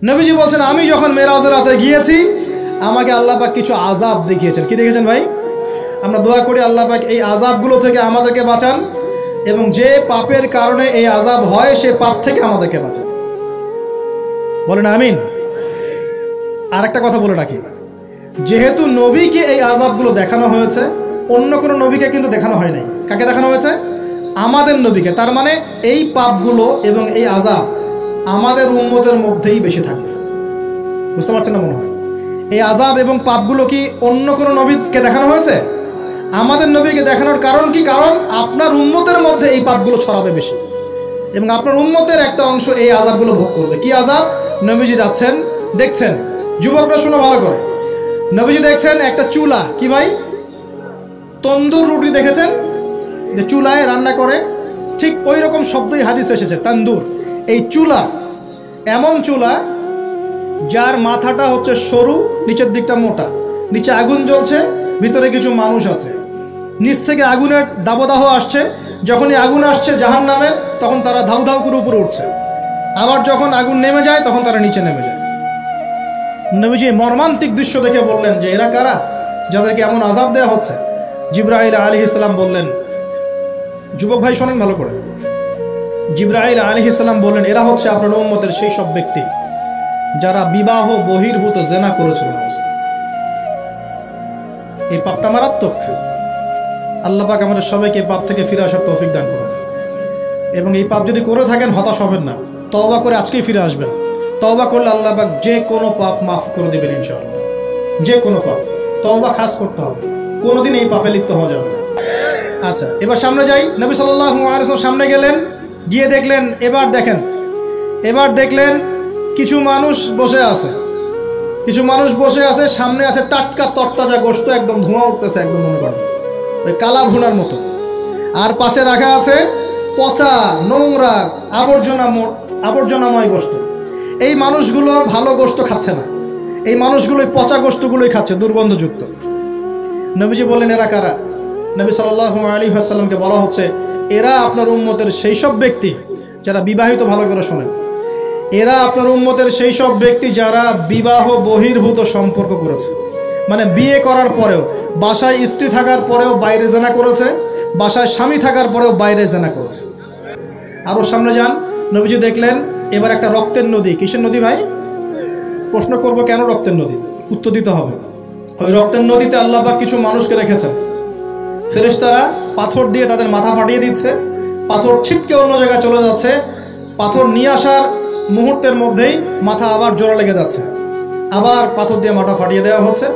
নবীজি বলছেন আমি যখন মেরাজের রাতে গিয়েছি আমাকে আল্লাহ পাক কিছু আযাব দেখিয়েছেন। কি দেখেছেন ভাই? আমরা দোয়া করি আল্লাহ পাক এই আযাবগুলো থেকে আমাদেরকে বাঁচান এবং যে পাপের কারণে এই আযাব হয় সে পাপ থেকে আমাদেরকে বাঁচান। বলেন আমিন। আর একটা কথা বলে রাখি, যেহেতু নবীকে এই আযাবগুলো দেখানো হয়েছে, অন্য কোনো নবীকে কিন্তু দেখানো হয় নাই। কাকে দেখানো হয়েছে? আমাদের নবীকে। তার মানে এই পাপগুলো এবং এই আযাব আমাদের উম্মতের মধ্যেই বেশি থাকবে। বুঝতে পারছেন না মনে হয়? এই আযাব এবং পাপগুলো কি অন্য কোনো নবীকে দেখানো হয়েছে? আমাদের নবীকে দেখানোর কারণ কি? কারণ আপনার উম্মতের মধ্যে এই পাপগুলো ছড়াবে বেশি এবং আপনার উম্মতের একটা অংশ এই আযাবগুলো ভোগ করবে। কি আযাব? নবীজি যাচ্ছেন, দেখছেন, যুবকরা শোনো ভালো করে, নবীজি দেখছেন একটা চুলা। কি ভাই? তন্দুর রুটি দেখেছেন যে চুলায় রান্না করে, ঠিক ওই রকম শব্দই হাদিসে এসেছে, তন্দুর। এই চুলা এমন চুলা যার মাথাটা হচ্ছে সরু, নিচের দিকটা মোটা, নিচে আগুন জ্বলছে, ভিতরে কিছু মানুষ আছে, নিচ থেকে আগুনের দাবদাহ আসছে। যখনই আগুন আসছে জাহান্নামের, তখন তারা ধাউ ধাউ করে উপরে উঠছে, আবার যখন আগুন নেমে যায় তখন তারা নিচে নেমে যায়। নবীজি মর্মান্তিক দৃশ্য দেখে বললেন যে এরা কারা যাদেরকে এমন আযাব দেওয়া হচ্ছে? জিবরাইল আলাইহিস সালাম বললেন, যুবক ভাই শোনেন ভালো করে, জিবরাইল আলাইহিস সালাম বললেন এরা হচ্ছে আপনার উম্মতের সেই সব ব্যক্তি যারা বিবাহ বহির্ভূত জিনা করেছিল। এই পাপটা মারাত্মক। আল্লাহ পাক আমাদের সবাইকে এই পাপ থেকে ফিরে আসার তৌফিক দান করুন এবং এই পাপ যদি করে থাকেন হতাশ হবেন না, তওবা করে আজকেই ফিরে আসবেন। তওবা করলে আল্লাহ পাক যে কোনো পাপ মাফ করে দেবেন ইনশাআল্লাহ। যে কোনো পাপ তওবা খাস করতে হবে, কোনোদিন এই পাপে লিপ্ত হওয়া যাবে না। আচ্ছা, এবার সামনে যাই। নবী সাল্লাল্লাহু আলাইহি ওয়াসাল্লাম সামনে গেলেন, গিয়ে দেখলেন, এবার দেখলেন কিছু মানুষ বসে আছে, সামনে আছে টাটকা তরতাজা গোশত, একদম ধোঁয়া উঠতেছে, একদম মনে করেন ওই কালা ভুনার মতো। আর পাশে রাখা আছে পচা নোংরা আবর্জনাময় গোশত। এই মানুষগুলো ভালো গোশত খাচ্ছে না, এই মানুষগুলো পচা গোশতগুলোই খাচ্ছে, দুর্গন্ধযুক্ত। নবীজি বললেন এরা কারা? নবী সাল্লাল্লাহু আলাইহি ওয়াসাল্লামকে বলা হচ্ছে এরা আপনার উম্মতের সেই সব ব্যক্তি যারা বিবাহিত, ভালো করে শোনেন, এরা আপনার উম্মতের সেই সব ব্যক্তি যারা বিবাহ বহির্ভূত সম্পর্ক করেছে। মানে বিয়ে করার পরেও, বাসায় স্ত্রী থাকার পরেও বাইরে জিনা করেছে, বাসায় স্বামী থাকার পরেও বাইরে জিনা করেছে। আরও সামনে যান, নবীজি দেখলেন এবার একটা রক্তের নদী। কিসের নদী ভাই? প্রশ্ন করব কেন রক্তের নদী? উত্তর দিতে হবে। ওই রক্তের নদীতে আল্লাহ পাক কিছু মানুষকে রেখেছেন, ফেরেশতারা পাথর দিয়ে তাদের মাথা ফাটিয়ে দিচ্ছে, পাথর ছিটকে অন্য জায়গায় চলে যাচ্ছে, পাথর নিয়ে আসার মুহূর্তের মধ্যেই মাথা আবার জোড়া লেগে যাচ্ছে, আবার পাথর দিয়ে মাথা ফাটিয়ে দেওয়া হচ্ছে,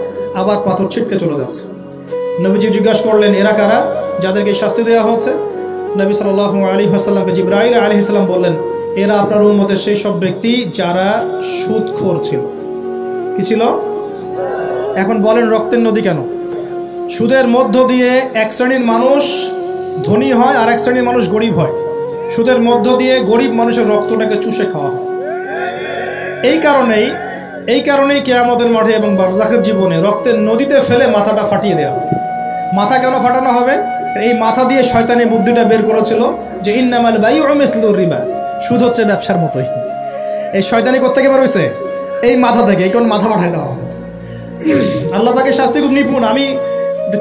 আবার পাথর ছিটকে চলে যাচ্ছে। নবীজি জিজ্ঞাসা করলেন এরা কারা যাদেরকে শাস্তি দেওয়া হচ্ছে? নবী সাল্লাল্লাহু আলাইহি ওয়াসাল্লামকে জিবরাইল আলাইহিস সালাম বললেন এরা আপনার উম্মতের সেই সব ব্যক্তি যারা সুদখোর ছিল। কি ছিল? এখন বলেন রক্তের নদী কেন? সুদের মধ্য দিয়ে এক শ্রেণীর মানুষ ধনী হয় আর এক শ্রেণীর মানুষ গরিব হয়। সুদের মধ্য দিয়ে গরিব মানুষের রক্তটাকে চুষে খাওয়া হয়। এই কারণেই কিয়ামতের মাঠে এবং বারজাখের জীবনে রক্তের নদীতে ফেলে মাথাটা ফাটিয়ে দেওয়া হবে। মাথা কেন ফাটানো হবে? এই মাথা দিয়ে শয়তানি বুদ্ধিটা বের করেছিল যে ইন্নামাল বাইউ মিসলুর রিবা, সুদ হচ্ছে ব্যবসার মতোই। এই শয়তানি কোত্থেকে বের হয়েছে? এই মাথা থেকে। এই কোন মাথা পাঠায় দেওয়া হবে। আল্লাহ পাকের শাস্তি খুব নিপুণ। আমি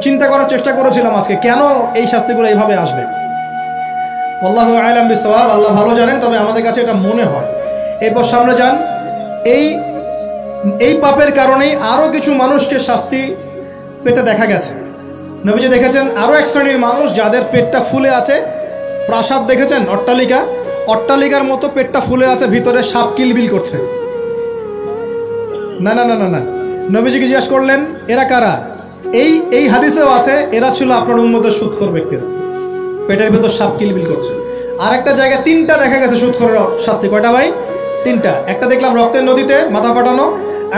চিন্তা করার চেষ্টা করেছিলাম আজকে কেন এই শাস্তিগুলো এইভাবে আসবে। আল্লাহু আ'লাম বিসওয়াব, আল্লাহ ভালো জানেন, তবে আমাদের কাছে এটা মনে হয়। এরপর সামনে যান, এই পাপের কারণেই আরও কিছু মানুষকে শাস্তি পেতে দেখা গেছে। নবীজি দেখেছেন আরও এক শ্রেণীর মানুষ যাদের পেটটা ফুলে আছে। প্রাসাদ দেখেছেন? অট্টালিকার মতো পেটটা ফুলে আছে, ভিতরে সাপ কিলবিল করছে। না না না না না, নবীজিকে জিজ্ঞাসা করলেন এরা কারা? এই হাদিসেও আছে এরা ছিল আপনার উম্মতের সুদখোর ব্যক্তিরা, পেটের ভেতর সাপ কিলবিল করছে। আর একটা জায়গায় তিনটা দেখা গেছে সুদখোরের শাস্তি। কয়টা ভাই? তিনটা। একটা দেখলাম রক্তের নদীতে মাথা ফাটানো,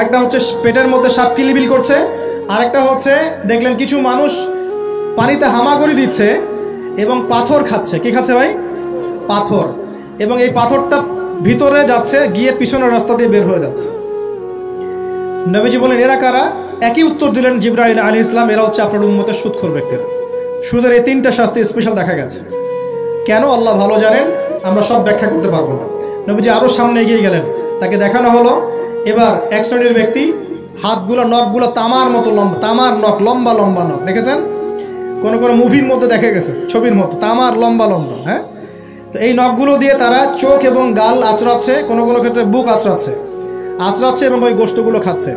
একটা হচ্ছে পেটের মধ্যে সাপ কিলবিল করছে, আর একটা হচ্ছে দেখলেন কিছু মানুষ পানিতে হামাগুড়ি দিচ্ছে এবং পাথর খাচ্ছে। কি খাচ্ছে ভাই? পাথর। এবং এই পাথরটা ভিতরে যাচ্ছে, গিয়ে পিছনের রাস্তা দিয়ে বের হয়ে যাচ্ছে। নবীজি বলেন এরা কারা? একই উত্তর দিলেন জিবরাইল আলাইহিস সালাম, এরা হচ্ছে আপনার উম্মতের সুদখোর ব্যক্তিরা। সুদের এই তিনটা শাস্তি স্পেশাল দেখা গেছে। কেন আল্লাহ ভালো জানেন, আমরা সব ব্যাখ্যা করতে পারবো না। নবীজি আরও সামনে এগিয়ে গেলেন, তাকে দেখানো হলো এবার এক শ্রেণীর ব্যক্তি, হাতগুলো নখগুলো তামার মতো লম্বা, তামার নখ, লম্বা লম্বা নখ, দেখেছেন কোনো কোনো মুভির মধ্যে দেখা গেছে, ছবির মতো তামার লম্বা লম্বা। হ্যাঁ, তো এই নখগুলো দিয়ে তারা চোখ এবং গাল আঁচড়াচ্ছে, কোনো কোনো ক্ষেত্রে বুক আঁচড়াচ্ছে এবং ওই গোশতগুলো খাচ্ছে।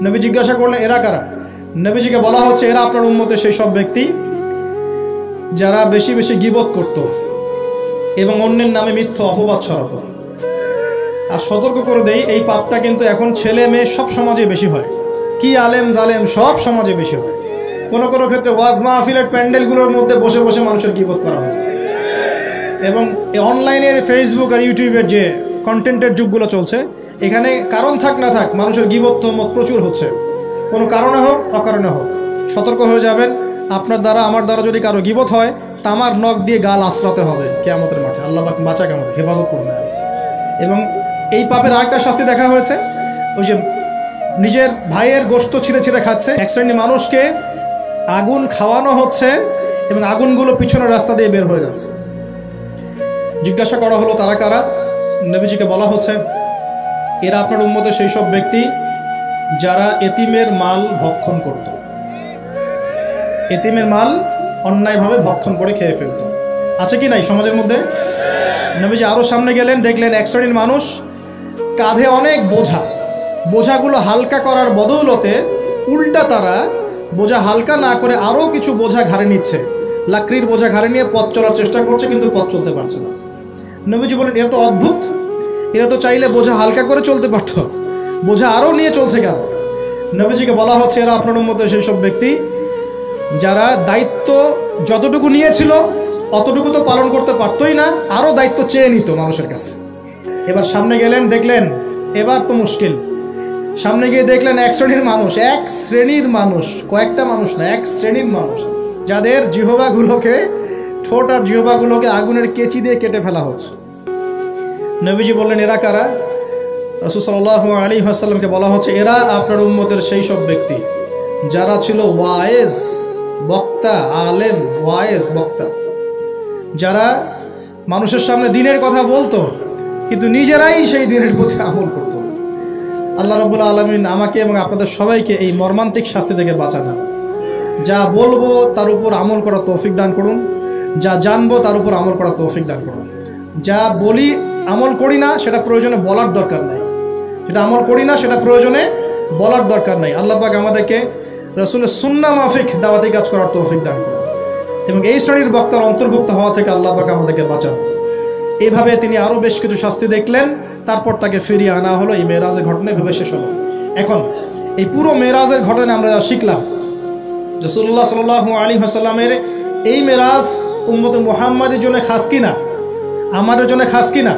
নবী জিজ্ঞাসা করলেন এরা কারা? নবীজিকে বলা হচ্ছে এরা আপনার উম্মতের সেই সব ব্যক্তি যারা বেশি বেশি গীবত করত এবং অন্যের নামে মিথ্যা অপবাদ ছড়াতো। আর সতর্ক করে দেই, এই পাপটা কিন্তু এখন ছেলে মেয়ে সব সমাজে বেশি হয়, কি আলেম জালেম সব সমাজে বেশি হয়। কোনো কোনো ক্ষেত্রে ওয়াজ মাহফিলের প্যান্ডেলগুলোর মধ্যে বসে বসে মানুষের গীবত করা হচ্ছে। এবং এই অনলাইনের ফেসবুক আর ইউটিউবের যে কন্টেন্টের যুগগুলো চলছে, এখানে কারণ থাক না থাক মানুষের গীবত তহমত প্রচুর হচ্ছে, কোনো কারণে হোক অকারণে হোক। সতর্ক হয়ে যাবেন, আপনার দ্বারা আমার দ্বারা যদি কারো গীবত হয়, তামার নখ দিয়ে গাল আশ্রাতে হবে কিয়ামতের মাঠে। আল্লাহ পাক বাঁচা কেমন হেফাজত করুন। এবং এই পাপের আরেকটা শাস্তি দেখা হয়েছে, ওই যে নিজের ভাইয়ের গোশত ছিঁড়ে ছিঁড়ে খাচ্ছে। এক শ্রেণীর মানুষকে আগুন খাওয়ানো হচ্ছে এবং আগুনগুলো পিছনের রাস্তা দিয়ে বের হয়ে যাচ্ছে। জিজ্ঞাসা করা হলো তারা কারা? নবীজিকে বলা হচ্ছে এরা আপনার উম্মতের সেই সব ব্যক্তি যারা এতিমের মাল ভক্ষণ করত, এতিমের মাল অন্যায়ভাবে ভক্ষণ করে খেয়ে ফেলত। আছে কি নাই সমাজের মধ্যে? নবীজি আরও সামনে গেলেন, দেখলেন এক শ্রেণীর মানুষ কাঁধে অনেক বোঝাগুলো হালকা করার বদৌলতে উল্টা তারা বোঝা হালকা না করে আরও কিছু বোঝা ঘাড়ে নিচ্ছে, লাকড়ির বোঝা ঘাড়ে নিয়ে পথ চলার চেষ্টা করছে, কিন্তু পথ চলতে পারছে না। নবীজি বলেন এরা তো অদ্ভুত, এরা তো চাইলে বোঝা হালকা করে চলতে পারত, বোঝা আরও নিয়ে চলছে কেন? নবীজিকে বলা হচ্ছে এরা আপনার উম্মতের সেই সব ব্যক্তি যারা দায়িত্ব যতটুকু নিয়েছিল অতটুকু তো পালন করতে পারতই না, আরও দায়িত্ব চেয়ে নিত মানুষের কাছে। এবার সামনে গেলেন, দেখলেন এবার তো মুশকিল। সামনে গিয়ে দেখলেন এক শ্রেণীর মানুষ, কয়েকটা মানুষ না, এক শ্রেণীর মানুষ যাদের জিহ্বাগুলোকে, ঠোঁট আর জিহ্বাগুলোকে আগুনের কেচি দিয়ে কেটে ফেলা হচ্ছে। নবীজি বললেন এরা কারা? রাসূল সাল্লাল্লাহু আলাইহি ওয়াসাল্লামকে বলা হচ্ছে এরা আপনার উম্মতের সেই সব ব্যক্তি যারা ছিল ওয়ায়েজ বক্তা, আলেম ওয়ায়েজ বক্তা, যারা মানুষের সামনে দ্বীনের কথা বলতো কিন্তু নিজেরাই সেই দ্বীনের প্রতি আমল করত। আল্লাহ রাব্বুল আলামিন আমাকে এবং আপনাদের সবাইকে এই মর্মান্তিক শাস্তি থেকে বাঁচান। যা বলবো তার উপর আমল করার তৌফিক দান করুন, যা জানবো তার উপর আমল করার তৌফিক দান করুন। যা বলি আমল করি না সেটা প্রয়োজনে বলার দরকার নাই, সেটা আমল করি না সেটা প্রয়োজনে বলার দরকার নাই। আল্লাহ পাক আমাদেরকে রাসূলের সুন্নাহ মাফিক দাওয়াতি কাজ করার তৌফিক দান করুন এবং এই শ্রেণীর বক্তার অন্তর্ভুক্ত হওয়া থেকে আল্লাহ পাক আমাদেরকে বাঁচান। এইভাবে তিনি আরও বেশ কিছু শাস্তি দেখলেন, তারপর তাকে ফিরিয়ে আনা হলো। এই মেরাজের ঘটনা এভাবে শেষ হলো। এখন এই পুরো মেরাজের ঘটনা আমরা যা শিখলাম, রাসূলুল্লাহ সাল্লাল্লাহু আলাইহি ওয়াসাল্লামের এই মেরাজ উম্মতে মুহাম্মাদের জন্য খাস কিনা, আমাদের জন্য খাস কিনা?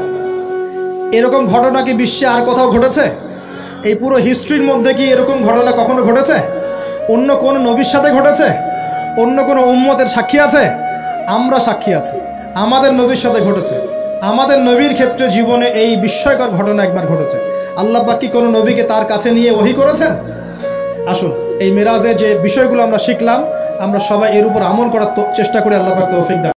এরকম ঘটনা কি বিশ্বে আর কোথাও ঘটেছে? এই পুরো হিস্ট্রির মধ্যে কি এরকম ঘটনা কখনো ঘটেছে? অন্য কোনো নবীর সাথে ঘটেছে? অন্য কোনো উম্মতের সাক্ষী আছে? আমরা সাক্ষী আছি, আমাদের নবীর সাথে ঘটেছে। আমাদের নবীর ক্ষেত্রে জীবনে এই বিস্ময়কর ঘটনা একবার ঘটেছে। আল্লাহ পাক কি কোনো নবীকে তার কাছে নিয়ে ওহী করেছেন? আসুন এই মেরাজে যে বিষয়গুলো আমরা শিখলাম, আমরা সবাই এর উপর আমল করার চেষ্টা করি। আল্লাহ পাক তৌফিক দান।